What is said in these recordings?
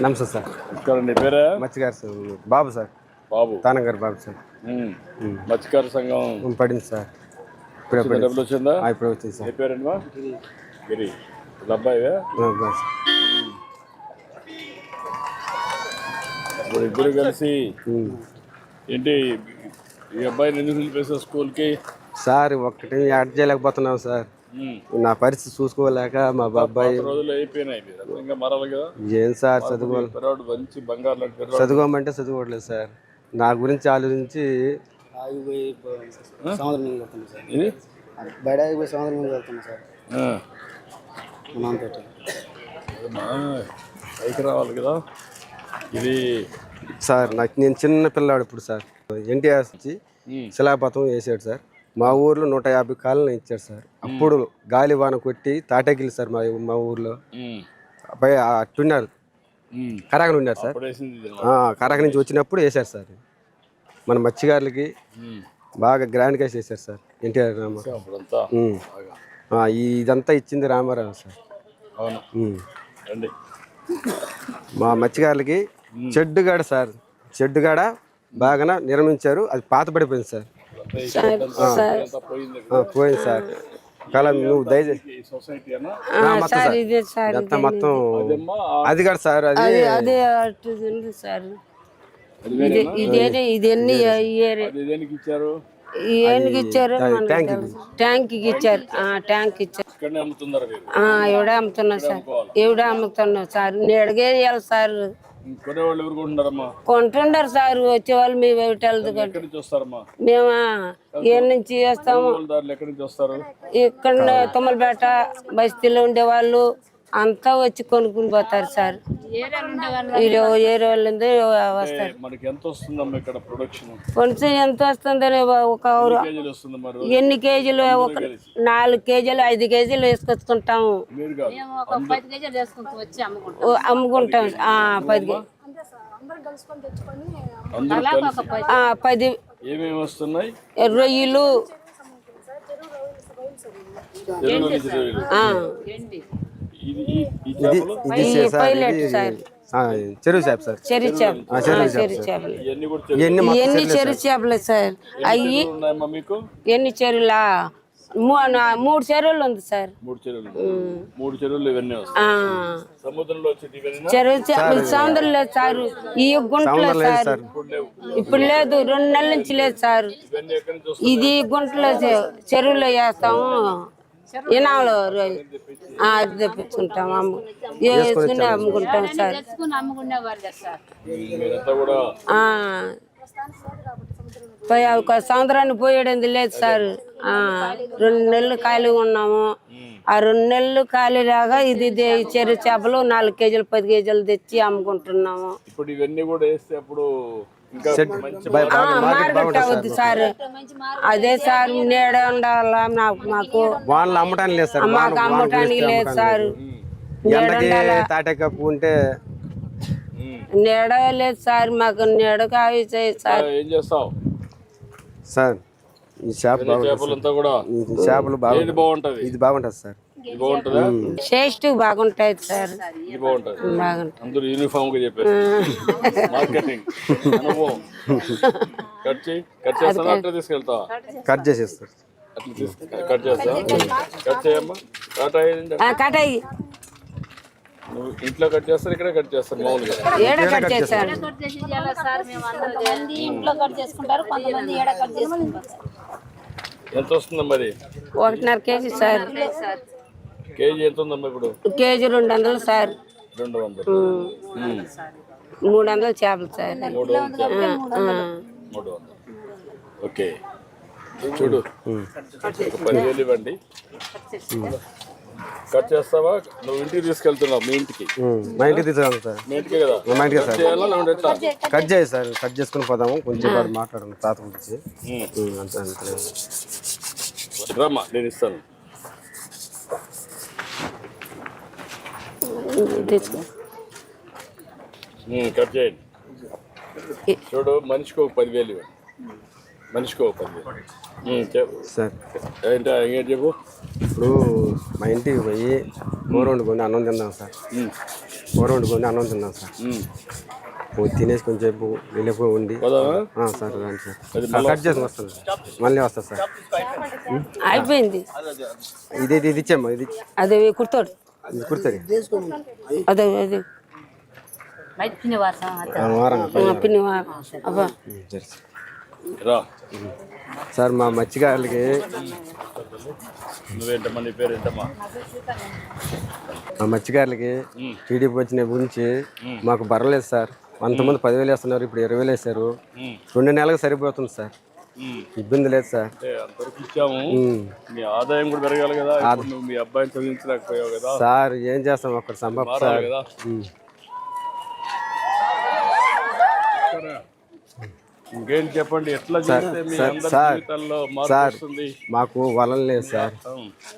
నమస్తే సార్. ఇక్కడ నీ పేరే? మత్స్యకార సార్. బాబు సార్. బాబు తానంగారు బాబు సార్. మత్స్యకార సంఘం పడింది సార్. డబ్బులు వచ్చిందా? ఇప్పుడు వచ్చింది సార్. ఏ పేరేంటమ్మా? గిరి. అబ్బాయివే? ఇప్పుడు ఇద్దరు కలిసి ఏంటి ఈ అబ్బాయిని ఎందుకు నిలిపేసారు స్కూల్కి? సార్ ఒక్కటి యాడ్ చేయలేకపోతున్నాం సార్. నా పరిస్థితి చూసుకోలేక మా బాబాయ్ రోజులు అయిపోయినాయి ఇంకా మరాలి కదా. ఏం సార్ చదువుకోవాలి, మంచి బంగారు చదువుకోమంటే చదువుకోవట్లేదు సార్. నా గురించి ఆలోచించి పైకి రావాలి కదా. ఇది సార్ నాకు నేను చిన్న పిల్లాడు ఇప్పుడు సార్. ఎన్టీఆర్ వచ్చి శిలాపథం వేసాడు సార్. మా ఊర్లో 150 కాలనీ ఇచ్చారు సార్. అప్పుడు గాలి వాన కొట్టి తాటగిలి సార్ మా ఊర్లో అబ్బాయి అట్టున్నారు. కరాక ఉన్నారు సార్. కరాక నుంచి వచ్చినప్పుడు వేశారు సార్. మన మత్స్యకారులకి బాగా గ్రాండ్గా చేశారు సార్ ఎన్టీఆర్ రామారావు. ఇదంతా ఇచ్చింది రామారావు సార్. మా మత్స్యకారులకి చెడ్డుగాడ సార్, చెడ్డుగాడ బాగా నిర్మించారు. అది పాత పడిపోయింది సార్. పోయింది సార్. కళ నువ్వు దయచేసి మొత్తం అది కాదు సార్. అది ట్యాంక్ ఇచ్చారు. ఎవడే అమ్ముతున్నా సార్, ఎవడే అమ్ముతున్నా సార్. నేను అడిగేయాలి సార్. కొంటుండారు సార్ వచ్చేవాళ్ళు. మేము మేము ఏ నుంచి చేస్తాము. ఇక్కడ తుమ్మలపేట బస్తీలో ఉండేవాళ్ళు అంతా వచ్చి కొనుక్కుని పోతారు సార్. ఏరే వాళ్ళు వస్తారు. కొంచెం ఎంత వస్తుందని ఒక ఎన్ని కేజీలు, ఒక 4 కేజీలు 5 కేజీలు వేసుకొచ్చుకుంటాము, అమ్ముకుంటాం. 10 రొయ్యలు, పైలట్ సార్, చెరువు చేప సార్. చెరువు చేపలు ఎన్ని చెరువు చేపలు సార్. అయ్యి ఎన్ని చెరువులా? 3 చెరువులు ఉంది సార్. చెరువు సముద్రం లేదు సార్. ఈ గుంటలో సార్ ఇప్పుడు లేదు, 2 నెలల నుంచి లేదు సార్. ఇది గుంటలో చెరువులో వేస్తాము. ఇనాలో తెప్పించుకుంటాం, వేసుకుని అమ్ముకుంటాం సార్. ఒక సంవత్సరాన్ని పోయేది లేదు సార్. 2 నెలలు ఖాళీగా ఉన్నాము. ఆ 2 నెలలు ఖాళీ లాగా ఇది చెరువు చేపలు 4 కేజీలు 10 కేజీలు తెచ్చి అమ్ముకుంటున్నాము. ఇప్పుడు ఇవన్నీ కూడా వేస్తే అప్పుడు మార్కెట్ అవుద్ది సార్. అదే సార్ నీడ ఉండాలా మాకు. అమ్మటానికి లేదు సార్. మాకు అమ్మటానికి లేదు సార్. తాటకప్పు ఉంటే నీడ లేదు సార్. మాకు నీడ కావి సార్. ఏం చేస్తావు సార్? ఈ చేపలు బాగుంటది. ఇది బాగుంటది సార్. టేస్ట్ బాగుంటాయి సార్. అందరూ యూనిఫామ్ గా చెప్పారు. మార్కెటింగ్ తీసుకెళ్తావా? కట్ చేసేస్తారు. కట్ చేస్తా. కట్ చేయమ్మా. కట్ అయ్యి నువ్వు ఇంట్లో కట్ చేస్తారు, ఇక్కడ కట్ చేస్తారు. మామూలుగా ఎంత వస్తుందమ్మా అది? 1.5 కేజీ సార్. కేజీ ఎంత ఉందమ్మా ఇప్పుడు? KG 200 sir. 200. 300 చేపలు సార్. 300. ఓకే చూడు, 10,000 ఇవ్వండి. కట్ చేస్తావా? నువ్వు ఇంటికి తీసుకెళ్తున్నావు? మీ ఇంటికి? మా ఇంటికి తీసుకెళ్తాను సార్. మీ ఇంటికే కదా? మా ఇంటికి సార్. కట్ చేయి సార్. కట్ చేసుకుని పోదాము. కొంచెం మాట్లాడము తాత గురించి. రామ్మా, నేను ఇస్తాను. కట్ చేయండి. చూడు, మనిషికి ఒక 10,000 ఇవ్వండి. మనిషికి ఒక 10,000. చెప్పు సార్ ఏంటో ఇంకేంటి చెప్పు. ఇప్పుడు మా ఇంటికి పోయి కూర వండుకొని అన్నం తిన్నాం సార్. కూర వండుకొని అన్నం తిన్నాం సార్. తినేసి కొంచెంసేపు వెళ్ళిపోయి ఉండి సార్ రండి సార్ కట్ చేసి వస్తాను సార్. మళ్ళీ వస్తా సార్. అయిపోయింది ఇది ఇచ్చామ్మా. ఇది అదే కుర్తాడు ఇది కుర్తుంది అదే అదే పిన్ని అబ్బా రా సార్ మా మత్స్యకారులకి నువ్వేంటమ్మా నీ పేరు ఏంటమ్మా? మా మత్స్యకారులకి టీడీపీ వచ్చిన గురించి మాకు బరలేదు సార్. అంతమంది 10,000 వేస్తున్నారు, ఇప్పుడు 20,000 వేశారు. 2 నెలలకు సరిపోతుంది సార్. ఇబ్బంది లేదు సార్. అంతవరకు ఇచ్చాము. మీ ఆదాయం కూడా పెరగాలి కదా. నువ్వు మీ అబ్బాయిని చదివించలేకపోయావు కదా సార్. ఏం చేస్తాం అక్కడ సంభవం సార్. కదా. ఇంకేంటి చెప్పండి, ఎట్లా చేస్తే మీ అందరి జీవితాల్లో మార్పు వస్తుంది? మాకు వలలు లేవు సార్.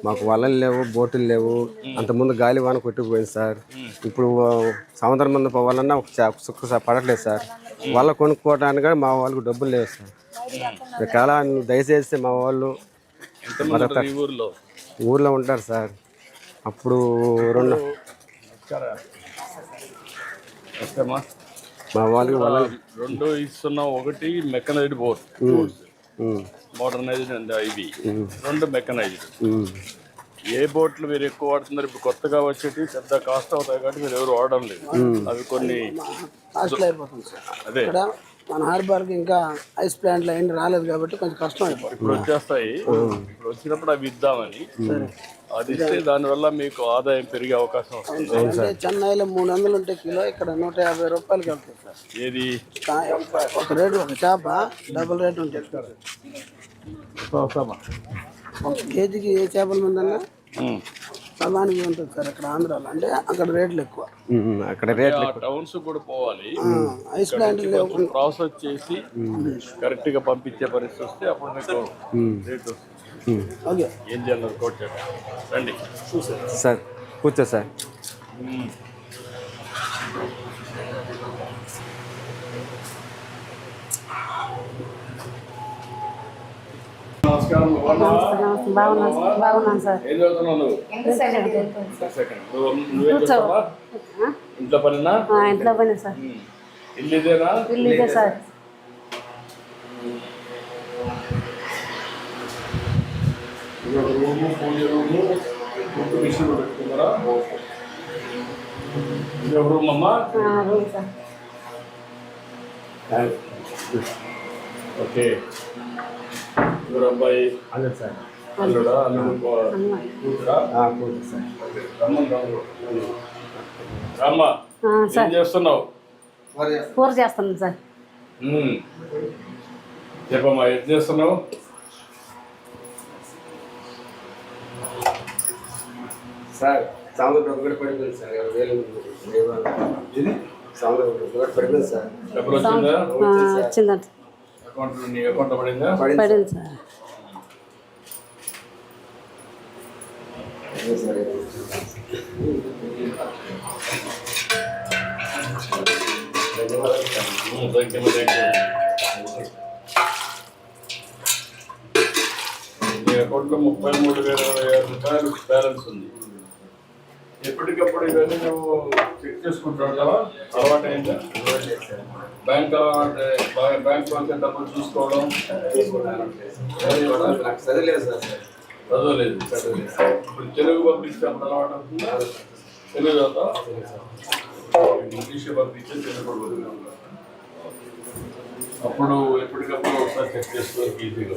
మాకు వలలు లేవు, బోటులు లేవు. అంతకుముందు గాలి వాన కొట్టుకుపోయింది సార్. ఇప్పుడు సముద్రం మంది పోవాలన్నా ఒక పడట్లేదు సార్. వల్ల కొనుక్కోవడానికి కూడా మా వాళ్ళకి డబ్బులు లేవు సార్. చాలా దయచేసి మా వాళ్ళు ఊర్లో ఉంటారు సార్. అప్పుడు మా వాళ్ళకి రెండు ఇస్తున్నాం. ఒకటి మెకనైజ్డ్ బోట్, మోడర్నైజ్డ్ ఇవి 2 మెకనైజ్డ్. ఏ బోట్లు మీరు ఎక్కువ వాడుతున్నారు? ఇప్పుడు కొత్తగా వచ్చేటి పెద్ద కాస్ట్ అవుతాయి కాబట్టి మీరు ఎవరు వాడడం లేదు. అవి కొన్ని అదే మన హార్బర్కి ఇంకా ఐస్ ప్లాంట్లో ఏంటి రాలేదు కాబట్టి కొంచెం కష్టం అయిపోతుంది. ఇప్పుడు వచ్చేస్తాయి. ఇప్పుడు వచ్చినప్పుడు అవి ఇద్దామని. అది ఇస్తే దానివల్ల మీకు ఆదాయం పెరిగే అవకాశం వస్తుంది. అంటే చెన్నైలో 300 ఉంటే కిలో, ఇక్కడ 150 రూపాయలకి వెళ్తుంది సార్. ఏది ఒక రేటు, ఒక చేప డబుల్ రేట్ ఉంటుంది. ఒక కేజీకి ఏ చేపల మందన్నా సగానికి ఉంటుంది సార్ అక్కడ ఆంధ్రాలో. అంటే అక్కడ రేట్లు ఎక్కువ. అక్కడ రేట్లు టౌన్స్ కూడా పోవాలి. ఐస్ ప్లాంట్ ప్రాసెస్ చేసి కరెక్ట్ గా పంపించే పరిస్థితి వస్తే అప్పుడు మీకు రేట్ ఓకే. ఏం చేయాలి కోట్ చేయండి. రండి సార్. కూర్చో సార్. నమస్కారం. బాగున్నాను సార్. ఏం చదువుతున్నావు నువ్వు? నువ్వేం చేస్తావా? ఇంట్లో పనినా? ఇంట్లో పని సార్. ఇల్లు ఇదేనా? ఇల్లు ఇదే సార్. రూము, పూజ రూము, కుట్టు మిషన్ పెట్టుకున్నారా? ఇది రూమ్ అమ్మా. Room sir. ఓకే. ఎవరు అబ్బాయి? అదే సార్. అల్లుడా? అల్లుడు కూతురా? కూతురు సార్. రామ్మా, ఏం చేస్తున్నావు? కూర చేస్తాను సార్. చెప్పమ్మా, ఏం చేస్తున్నావు? సార్ సముద్రం కూడా పడిపోయింది సార్. 20,000 సముద్రం కూడా పడిపోయింది సార్. డబ్బులు వచ్చిందా? వచ్చిందంట. అకౌంట్లో నీ అకౌంట్లో పడిందా? పడింది సార్. మీ అకౌంట్లో 33,026 రూపాయలు బ్యాలెన్స్ ఉంది. ఎప్పటికప్పుడు ఇవన్నీ నువ్వు చెక్ చేసుకుంటావు కదా, అలవాటు అయిందా? బ్యాంక్ బ్యాంక్ నుంచి డబ్బులు చూసుకోవడం చదివలేదు సార్. చదవలేదు. ఇప్పుడు తెలుగు పంపిస్తే అప్పుడు అలవాటు అవుతుందా? తెలుగు చదువుతా? ఇంగ్లీష్ పంపించే తెలుగు కూడా అప్పుడు ఎప్పటికప్పుడు ఒకసారి చెక్ చేసుకోవాలి ఈజీగా.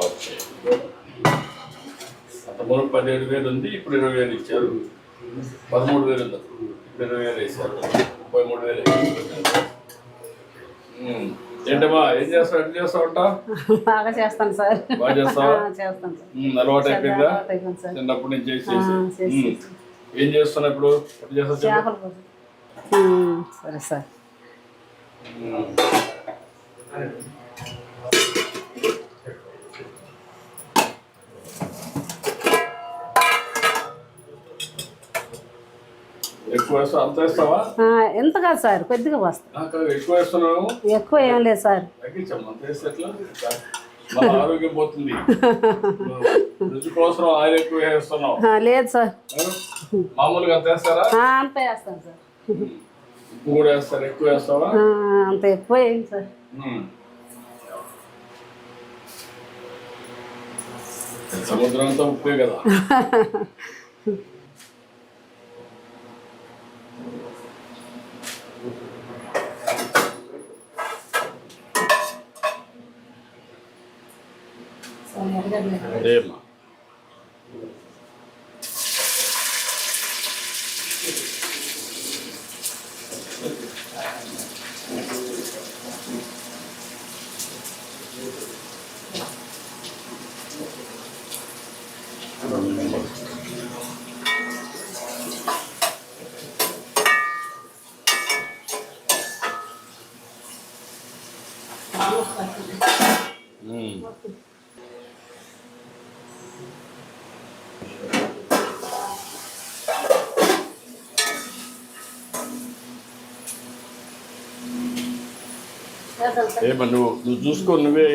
ఓకే. అంతమూరు 17,000 ఉంది, ఇప్పుడు 20,000 ఇచ్చారు. 13,000 ఉంది, ఇప్పుడు 20,000 వేసారు. 33,000. ఏంటమ్మా, ఏం చేస్తావు? ఎట్లా చేస్తావు అంట? బాగా చేస్తాను సార్. బాగా చేస్తావా? చేస్తాను సార్. అలవాటు అయిపోయిందా? సార్. చిన్నప్పటి నుంచి చేసేసి. ఏం చేస్తున్నావు ఇప్పుడు? ఎట్లా చేస్తావు? చేపలు. సరే సార్. ఎక్కువ వేస్తావు, అంత వేస్తావా? ఎంత కాదు సార్, కొద్దిగా వస్తా. ఎక్కువ వేస్తున్నావు. ఎక్కువ ఏం లేదు సార్. తగ్గించమ్మా, అంత వేస్తే ఎట్లా? మన ఆరోగ్యం పోతుంది. రుచి కోసం ఆయిల్ ఎక్కువ వేస్తున్నావు. లేదు సార్, మామూలుగా అంత వేస్తారా? అంత వేస్తాను సార్. ఉప్పు కూడా వేస్తారు, ఎక్కువ వేస్తావా? అంత ఎక్కువ ఏం సార్. సముద్రం అంతా ఉప్పే కదా. ఏమ్మా ఏమా నువ్వు చూసుకో, నువ్వే.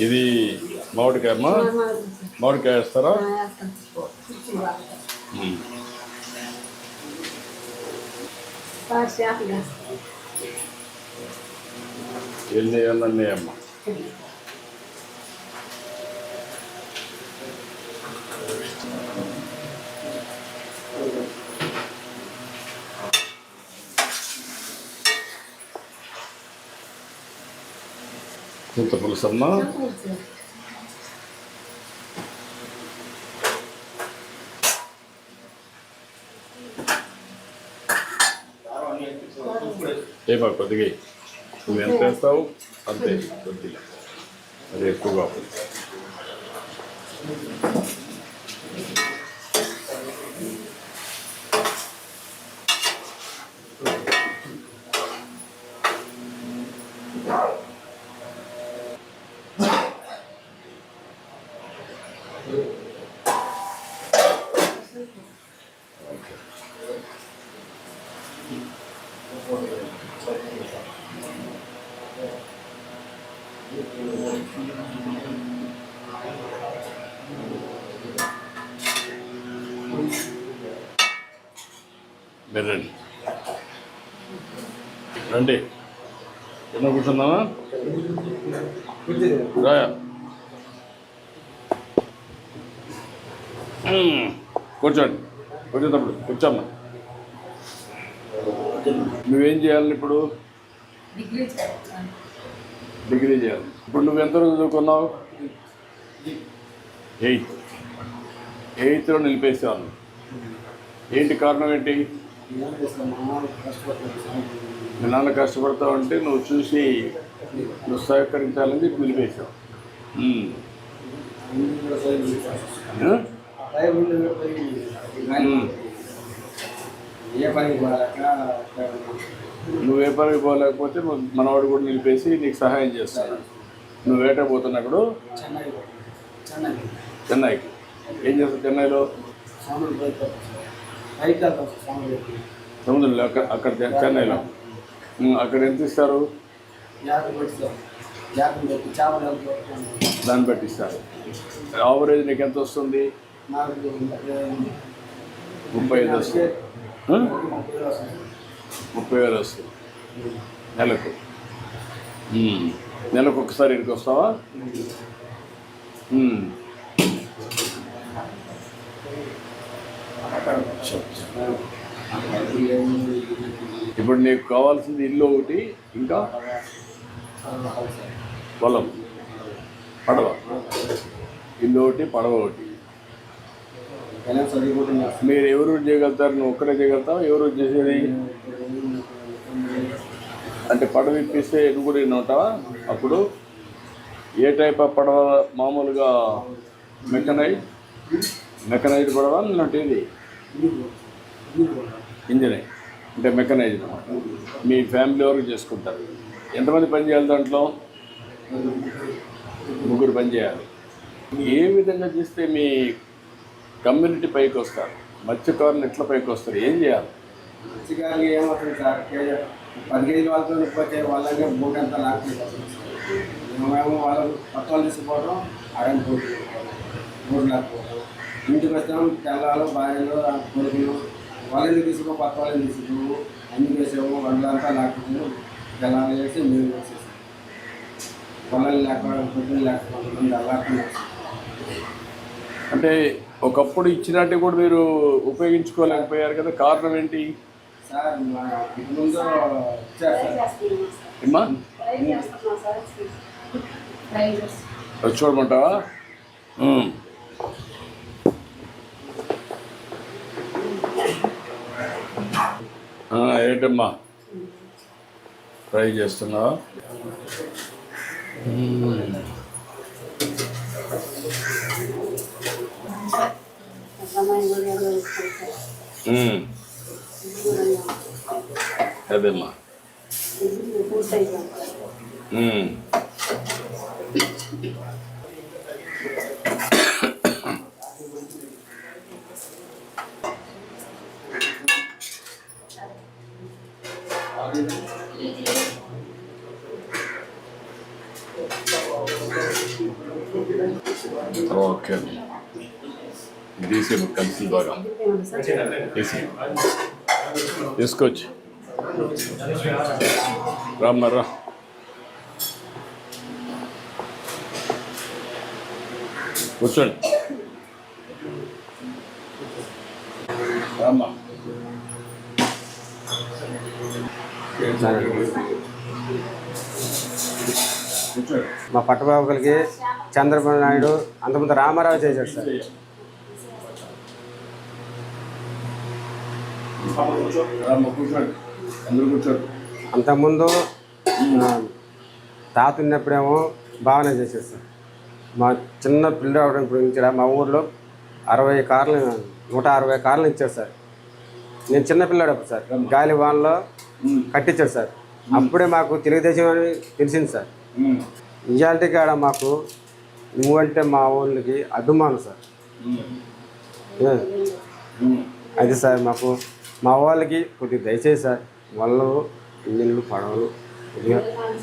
ఇది మామిడికాయ అమ్మా, మామిడికాయ వేస్తారా? ఎన్ని అన్నీ అమ్మా. చింత పులుసు అమ్మా. ఏమా కొద్దిగా నువ్వు ఎంత వేస్తావు అంతే, కొద్దిగా అది ఎక్కువగా ఉంటుంది. బెర్రండి రండి, ఎన్న కూర్చున్నావా? రాయా కూర్చోండి, కూర్చోతప్పుడు కూర్చోమ్మా. నువ్వేం చేయాలి ఇప్పుడు? డిగ్రీ చేయాలి. ఇప్పుడు నువ్వు ఎంత చదువుకున్నావు? 8th నిలిపేసాను. ఏంటి కారణం ఏంటి? మీ నాన్న కష్టపడతావు అంటే నువ్వు చూసి నువ్వు సహకరించాలని చెప్పి నిలిపేసావు. నువ్వు ఏ పనికి పోలేకపోతే మనవాడు కూడా నిలిపేసి నీకు సహాయం చేస్తాడు. నువ్వు వేట పోతున్నప్పుడు చెన్నైకి ఏం చేస్తావు? చెన్నైలో సముద్రంలో అక్కడ చెన్నైలో అక్కడ ఎంత ఇస్తారు? దాన్ని బట్టి ఇస్తారు. యావరేజ్ నీకు ఎంత వస్తుంది? 35 వస్తుంది. 30,000 వస్తుంది నెలకు. నెలకు ఒకసారి ఇక్కడికి వస్తావా? ఇప్పుడు నీకు కావాల్సింది ఇల్లు ఒకటి, ఇంకా పొలం, పడవ. ఇల్లు ఒకటి, పడవ ఒకటి. చదువుకుంటున్నారు. మీరు ఎవరు చేయగలుగుతారు? నువ్వు ఒక్కరే చేయగలుగుతావు? ఎవరు చేసేది అంటే పడవ ఇప్పిస్తే నువ్వు కూడా ఉంటావా? అప్పుడు ఏ టైప్ ఆఫ్ పడవ? మామూలుగా మెకనైజ్డ్ పడవ ఇది ఇంజనే అంటే మెకనైజ్డ్. మీ ఫ్యామిలీ వరకు చేసుకుంటారు. ఎంతమంది పని చేయాలి దాంట్లో? 3 పని చేయాలి. ఏ విధంగా చేస్తే మీ కమ్యూనిటీ పైకి వస్తారు? మత్స్యకారులు ఎట్లా పైకి వస్తారు? ఏం చేయాలి? మత్స్యకారులు ఏమవుతుంది సార్, 10 కేజీల వాళ్ళతో పోతే వాళ్ళకే బోట్ అంతా లాక్కుపోతుంది. మేము వాళ్ళు కొత్త వాళ్ళు తీసుకుపోవడం, అడని బోట్ లాక్కుపోవడం. ఇంటికి వస్తాం, తెల్లాలు భార్యలు కొడుకులు వాళ్ళని తీసుకో, కొత్త వాళ్ళని తీసుకో, అన్ని వేసాము. వాళ్ళంతా లాక్కుని తెల్లాలు వేసి మేము వేసేసాం. వాళ్ళని లేకపోవడం, పొద్దున్న లేకపోవడం అలాగే. అంటే ఒకప్పుడు ఇచ్చినట్టు కూడా మీరు ఉపయోగించుకోలేకపోయారు కదా, కారణం ఏంటి సార్? ముందు ఇచ్చారు సార్. ఏమ్మా వచ్చి చూడమంటావా? ఏంటమ్మా ట్రై చేస్తున్నావా? అదేమ్మా ఓకే తీసి కలిసి బాగా తీసి తీసుకొచ్చి రామ్మరా. కూర్చోండి రామ్మా. మా పట్టబాబులకి చంద్రబాబు నాయుడు అంతకుముందు రామారావు చేశాడు సార్. కూర్చోండి అందరూ కూర్చోండి. అంతకుముందు తాత ఉన్నప్పుడేమో బాగానే చేశాడు సార్. మా చిన్న పిల్లడు ఇప్పుడు ఇచ్చాడు. మా ఊర్లో 160 కార్లు ఇచ్చాడు సార్. నేను చిన్న పిల్లాడు అప్పుడు సార్. గాలి వాన్లో కట్టించాడు సార్. అప్పుడే మాకు తెలుగుదేశం అని తెలిసింది సార్. ఇవాళ కాడ మాకు నువ్వంటే మా ఊళ్ళకి అభిమానం సార్. అది సార్ మాకు మా వాళ్ళకి కొద్దిగా దయచేసి సార్. వాళ్ళు ఇంజన్లు పడవలు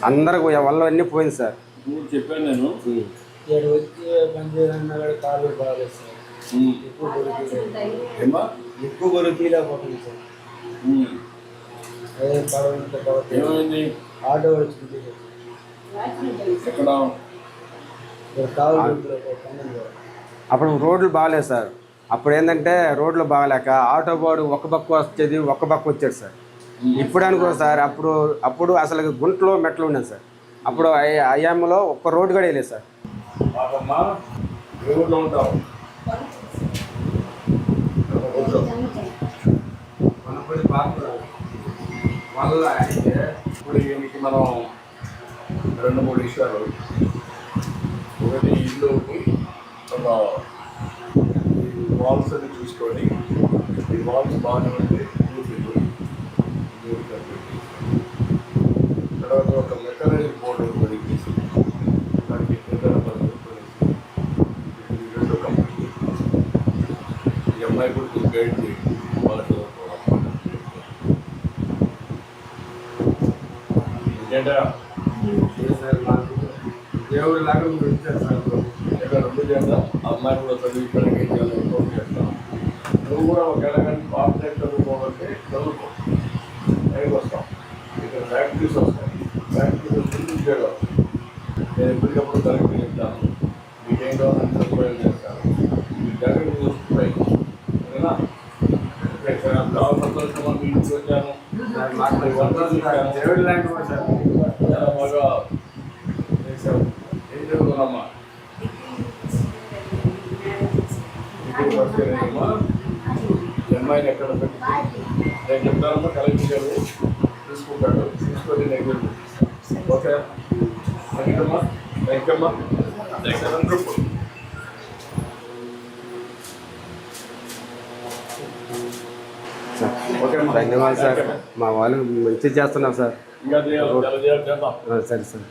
అందరికి వల్ల అన్నీ పోయింది సార్. చెప్పాను నేను ఎక్కువ గొర్రె తీయలేకపోతుంది సార్. ఏమైంది? ఆటో వచ్చింది ఎక్కడ? అప్పుడు రోడ్లు బాగాలేదు సార్. అప్పుడు ఏంటంటే రోడ్లు బాగాలేక ఆటో బాడు ఒక పక్క వచ్చేది, ఒక పక్క వచ్చాడు సార్. ఇప్పుడు అనుకో సార్, అప్పుడు అసలు గుంటలో మెట్లు ఉండేది సార్. అప్పుడు అయ్యాములో ఒక్క రోడ్డు కూడా వేయలేదు సార్. వల్ల అయితే ఇప్పుడు దీనికి మనం 2-3 విషయాలు. ఒకటి ఇల్లుకి ఒక వాల్స్ అని చూసుకొని, ఈ వాల్స్ బాగానే ఉంటే తర్వాత ఒక మెకనైజ్డ్ బోర్డు పెరిగేసి దానికి రెండు కంపెనీ ఈ అమ్మాయి కూడా గైడ్ చేయండి వాళ్ళకి. దేవుడి లాగా మీరు ఇచ్చారు సార్. ఇక్కడ 2 చేద్దాం. అమ్మాయి కూడా చదివి ఇక్కడికి ఏం చేయాలి చేస్తాం. నువ్వు కూడా ఒక ఎలాగంటే పాపరేట్ చదువుకోవాలంటే చదువుకో. పైకి వస్తాం. ఇక్కడ ఫ్యాక్టరీస్ వస్తాయి. ఫ్యాక్టరీస్ వచ్చి ఉద్యోగాలు. నేను ఎప్పటికప్పుడు కరెక్ట్గా చెప్తాను. మీకేం కావాలని సదుపాయం చేస్తాను. మీ జాగ్రత్త చూసుకుంటాయి. సరేనా? చాలా సంతోషంగా మీ ఇంటికి వచ్చాను. దేవుడి లాంటి వాడు సార్. చాలా బాగా చేశావు. ఏం చదువుకున్నామ్మా? పరిశీలించమ్మా అమ్మాయిని ఎక్కడ పెట్టి నేను చెప్తానమ్మా కలెక్టర్ గారు తీసుకుంటాడు తీసుకొని నేను ఓకే థ్యాంక్యమ్మా థ్యాంక్యమ్మా ఓకే ధన్యవాదాలు సార్. మా వాళ్ళు మంచిగా చేస్తున్నారు సార్. ఇంకా చేద్దాం సరే సార్.